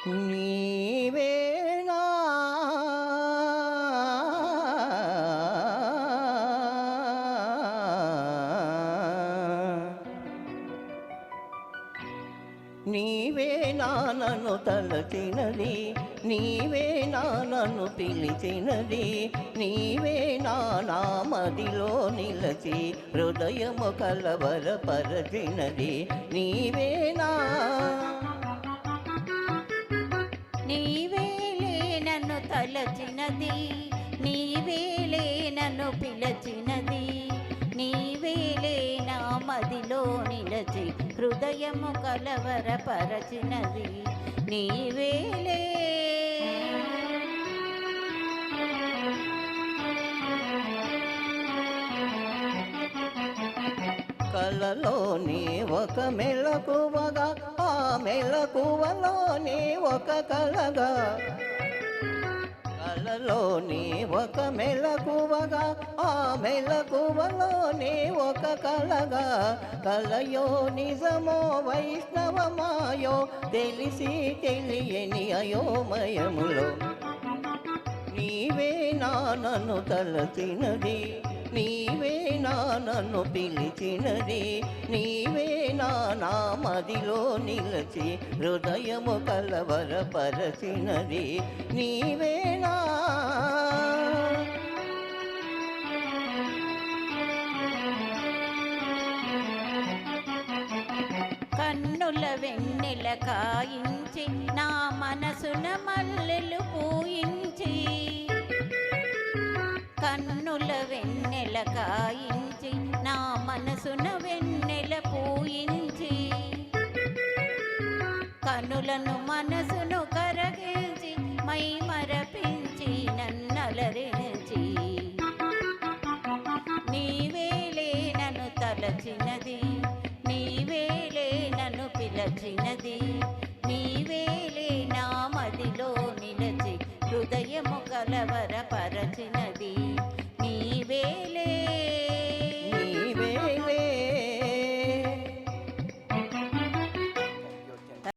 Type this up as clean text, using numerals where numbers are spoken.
నీవేనా నీవేనా నన్ను తలచినది, నీవేనా నన్ను పిలిచినది, నీవేనా నా మదిలో నిలచి హృదయము కలవరపరచినది, నీవేనా నీవేలే నన్ను తలచినది, నీవేలే నన్ను పిలచినది, నీవేలే నా మదిలో నిలచి హృదయము కలవరపరచినది, నీవేలే. కలలోని ఒక మెలకువగా, ఆ మెలకువలోని ఒక కలగా, కలలోని ఒక మెలకువగా, ఆ మెలకువలోని ఒక కలగా, కలయో నిజమో వైష్ణవమాయో తెలిసి తెలియని అయోమయములో నీవేనా నన్ను తలచినది, నీవేనా నన్ను పిలిచినది, నీవేనా నా మదిలో నిలచి హృదయము కలవరపరచినది, నీవేనా. కన్నుల వెన్నెల కాయించి నా మనసున మల్లెలు పూయించి, కన్నుల వెన్నెల కాయి